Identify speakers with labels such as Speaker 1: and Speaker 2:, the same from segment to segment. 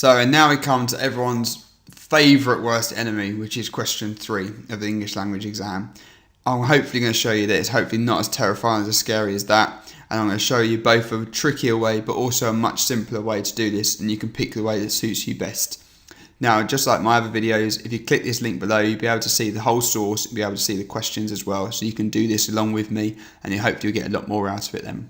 Speaker 1: And now we come to everyone's favourite worst enemy, which is question 3 of the English language exam. I'm hopefully going to show you that it's hopefully not as terrifying, as scary as that, and I'm going to show you both a trickier way but also a much simpler way to do this, and you can pick the way that suits you best. Now, just like my other videos, if you click this link below, you'll be able to see the whole source, you'll be able to see the questions as well, so you can do this along with me, and you hope you'll get a lot more out of it then.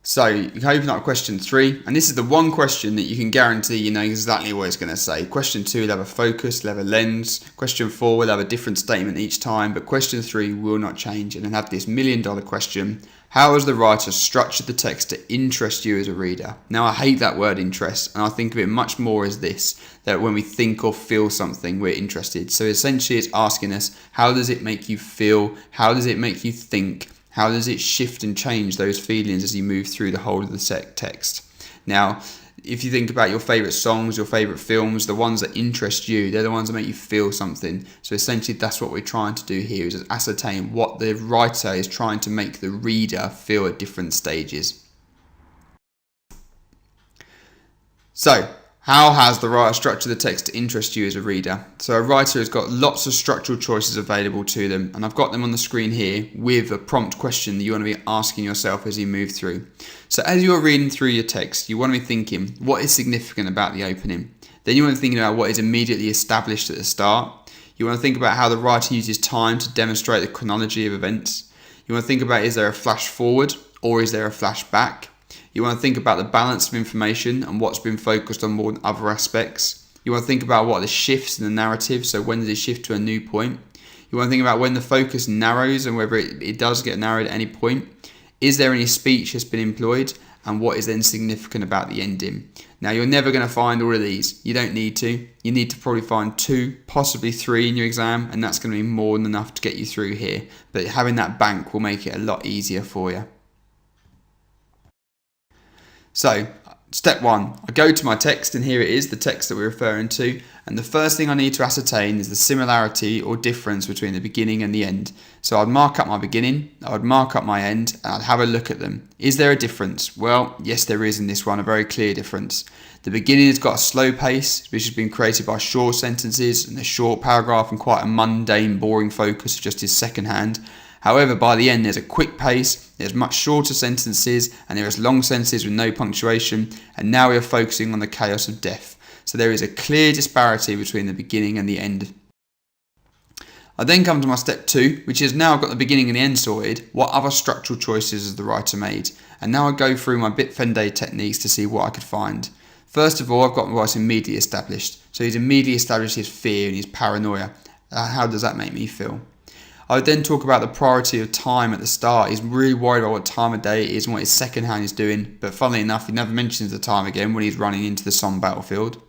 Speaker 1: So you can open up question 3, and this is the one question that you can guarantee you know exactly what it's going to say. Question 2 will have a focus, will have a lens. Question 4 will have a different statement each time, but question 3 will not change, and then have this $1 million question. How has the writer structured the text to interest you as a reader? Now, I hate that word interest, and I think of it much more as this, that when we think or feel something, we're interested. So essentially it's asking us, how does it make you feel? How does it make you think? How does it shift and change those feelings as you move through the whole of the text? Now, if you think about your favourite songs, your favourite films, the ones that interest you, they're the ones that make you feel something. So essentially that's what we're trying to do here, is ascertain what the writer is trying to make the reader feel at different stages. So, how has the writer structured the text to interest you as a reader? So a writer has got lots of structural choices available to them, and I've got them on the screen here with a prompt question that you want to be asking yourself as you move through. So as you're reading through your text, you want to be thinking, what is significant about the opening? Then you want to think about what is immediately established at the start. You want to think about how the writer uses time to demonstrate the chronology of events. You want to think about, is there a flash forward or is there a flash back? You want to think about the balance of information and what's been focused on more than other aspects. You want to think about what are the shifts in the narrative, so when does it shift to a new point? You want to think about when the focus narrows and whether it does get narrowed at any point. Is there any speech that's been employed? And what is then significant about the ending? Now, you're never going to find all of these. You don't need to. You need to probably find 2, possibly 3 in your exam, and that's going to be more than enough to get you through here. But having that bank will make it a lot easier for you. So, step 1, I go to my text, and here it is, the text that we're referring to, and the first thing I need to ascertain is the similarity or difference between the beginning and the end. So I'd mark up my beginning, I'd mark up my end, and I'd have a look at them. Is there a difference? Well, yes there is in this one, a very clear difference. The beginning has got a slow pace, which has been created by short sentences and a short paragraph and quite a mundane, boring focus of just his second hand. However, by the end, there's a quick pace, there's much shorter sentences, and there is long sentences with no punctuation, and now we are focusing on the chaos of death. So there is a clear disparity between the beginning and the end. I then come to my step 2, which is now I've got the beginning and the end sorted, what other structural choices has the writer made? And now I go through my Bitfenday techniques to see what I could find. First of all, I've got what's immediately established. So he's immediately established his fear and his paranoia. How does that make me feel? I would then talk about the priority of time at the start. He's really worried about what time of day it is and what his second hand is doing, but funnily enough, he never mentions the time again when he's running into the Somme battlefield.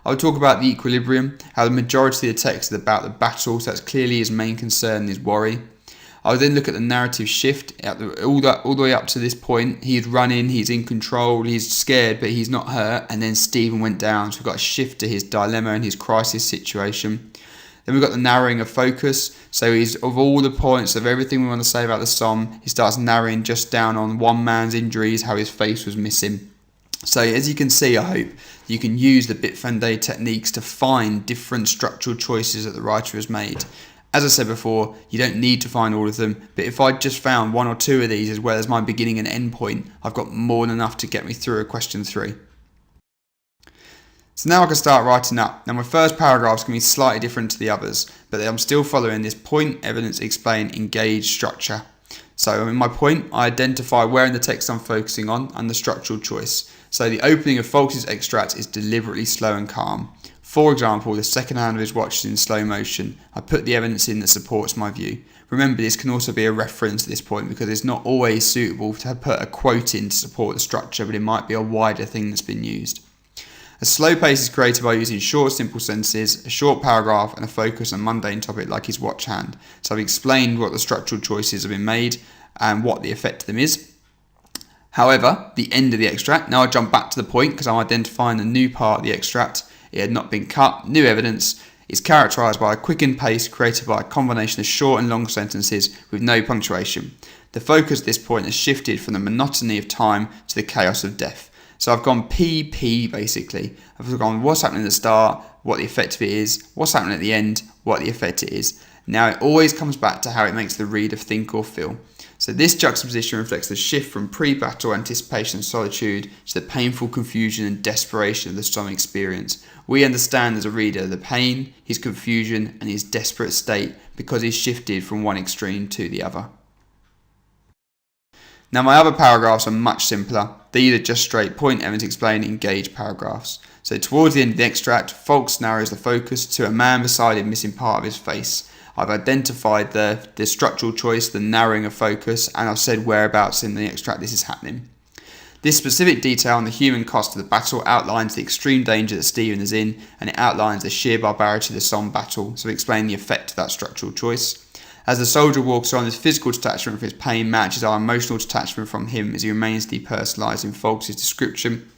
Speaker 1: I would talk about the equilibrium, how the majority of the text is about the battle, so that's clearly his main concern and his worry. I would then look at the narrative shift, all the way up to this point. He's running, he's in control, he's scared, but he's not hurt, and then Stephen went down, so we've got a shift to his dilemma and his crisis situation. Then we've got the narrowing of focus. So he's, of all the points of everything we want to say about the Somme, he starts narrowing just down on one man's injuries, how his face was missing. So as you can see, I hope, you can use the Bitfenday techniques to find different structural choices that the writer has made. As I said before, you don't need to find all of them, but if I just found 1 or 2 of these as well as my beginning and end point, I've got more than enough to get me through a question 3. So now I can start writing up. Now my first paragraph is going to be slightly different to the others, but I'm still following this point, evidence, explain, engage structure. So in my point, I identify where in the text I'm focusing on and the structural choice. So the opening of Fox's extract is deliberately slow and calm. For example, the second hand of his watch is in slow motion. I put the evidence in that supports my view. Remember, this can also be a reference at this point because it's not always suitable to put a quote in to support the structure, but it might be a wider thing that's been used. A slow pace is created by using short, simple sentences, a short paragraph, and a focus on a mundane topic like his watch hand. So I've explained what the structural choices have been made and what the effect of them is. However, the end of the extract, now I jump back to the point because I'm identifying the new part of the extract. It had not been cut, new evidence, is characterised by a quickened pace created by a combination of short and long sentences with no punctuation. The focus at this point has shifted from the monotony of time to the chaos of death. So I've gone PP basically. I've gone what's happening at the start, what the effect of it is, what's happening at the end, what the effect it is. Now it always comes back to how it makes the reader think or feel. So this juxtaposition reflects the shift from pre-battle anticipation and solitude to the painful confusion and desperation of the storm experience. We understand as a reader the pain, his confusion and his desperate state because he's shifted from one extreme to the other. Now my other paragraphs are much simpler. These are just straight point, evidence, explain, engage paragraphs. So towards the end of the extract, Foulkes narrows the focus to a man beside him missing part of his face. I've identified the structural choice, the narrowing of focus, and I've said whereabouts in the extract this is happening. This specific detail on the human cost of the battle outlines the extreme danger that Stephen is in, and it outlines the sheer barbarity of the Somme battle, so explaining the effect of that structural choice. As the soldier walks on, his physical detachment from his pain matches our emotional detachment from him as he remains depersonalised in Foulkes' description.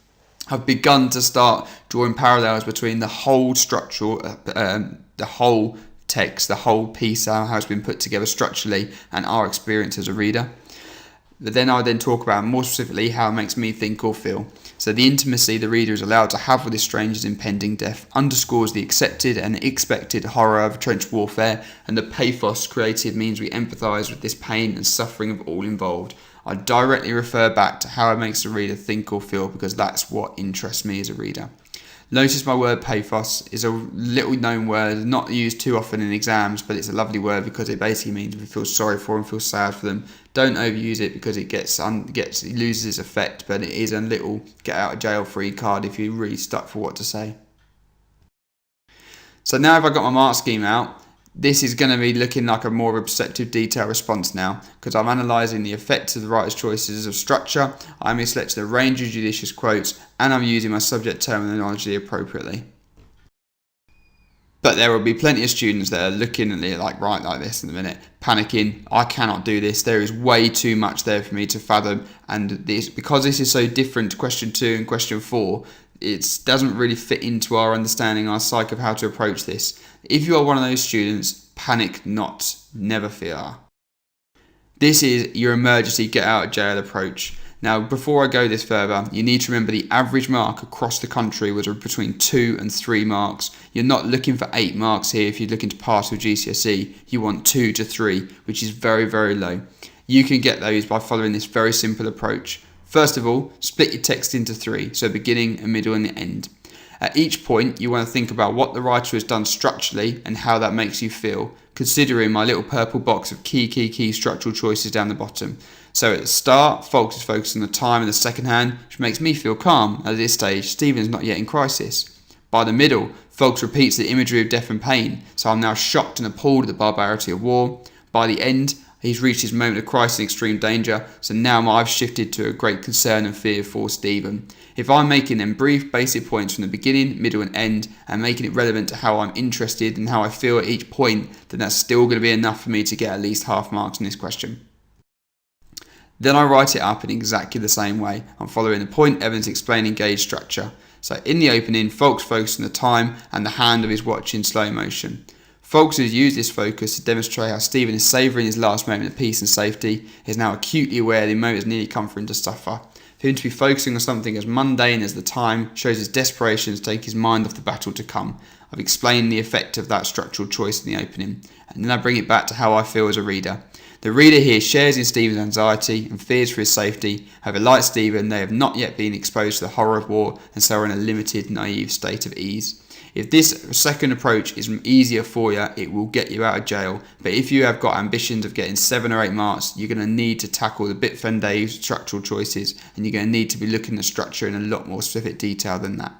Speaker 1: I've begun to start drawing parallels between the whole structural, the whole text, the whole piece, how it's been put together structurally, and our experience as a reader. But then I then talk about more specifically how it makes me think or feel. So the intimacy the reader is allowed to have with this stranger's impending death underscores the accepted and expected horror of trench warfare, and the pathos created means we empathise with this pain and suffering of all involved. I directly refer back to how it makes the reader think or feel because that's what interests me as a reader. Notice my word pathos is a little known word, not used too often in exams, but it's a lovely word because it basically means we feel sorry for them, feel sad for them. Don't overuse it because it loses its effect, but it is a little get out of jail free card if you're really stuck for what to say. So now if I've got my mark scheme out, this is going to be looking like a more perceptive detailed response now because I'm analysing the effects of the writer's choices of structure, I'm selecting a range of judicious quotes, and I'm using my subject terminology appropriately. But there will be plenty of students that are looking at it like this in a minute, panicking, I cannot do this, there is way too much there for me to fathom, and because this is so different to question 2 and question 4, it doesn't really fit into our understanding, our psyche of how to approach this. If you are one of those students, panic not, never fear. This is your emergency get out of jail approach. Now, before I go this further, you need to remember the average mark across the country was between 2 and 3 marks. You're not looking for 8 marks here if you're looking to pass with GCSE. You want 2 to 3, which is very, very low. You can get those by following this very simple approach. First of all, split your text into 3, so beginning, a middle and the end. At each point, you want to think about what the writer has done structurally and how that makes you feel, considering my little purple box of key structural choices down the bottom. So at the start, Foulkes is focused on the time in the second hand, which makes me feel calm. At this stage, Stephen's not yet in crisis. By the middle, Foulkes repeats the imagery of death and pain, so I'm now shocked and appalled at the barbarity of war. By the end, he's reached his moment of crisis and extreme danger, so now I've shifted to a great concern and fear for Stephen. If I'm making them brief, basic points from the beginning, middle and end, and making it relevant to how I'm interested and how I feel at each point, then that's still going to be enough for me to get at least half marks in this question. Then I write it up in exactly the same way. I'm following the point, evidence, explain, engage structure. So in the opening, Foulkes focused on the time and the hand of his watch in slow motion. Foulkes has used this focus to demonstrate how Stephen is savouring his last moment of peace and safety. He is now acutely aware the moment has nearly come for him to suffer. For him to be focusing on something as mundane as the time shows his desperation to take his mind off the battle to come. I've explained the effect of that structural choice in the opening, and then I bring it back to how I feel as a reader. The reader here shares in Stephen's anxiety and fears for his safety. However, like Stephen, they have not yet been exposed to the horror of war and so are in a limited, naive state of ease. If this second approach is easier for you, it will get you out of jail. But if you have got ambitions of getting 7 or 8 marks, you're going to need to tackle the bit fendé structural choices, and you're going to need to be looking at structure in a lot more specific detail than that.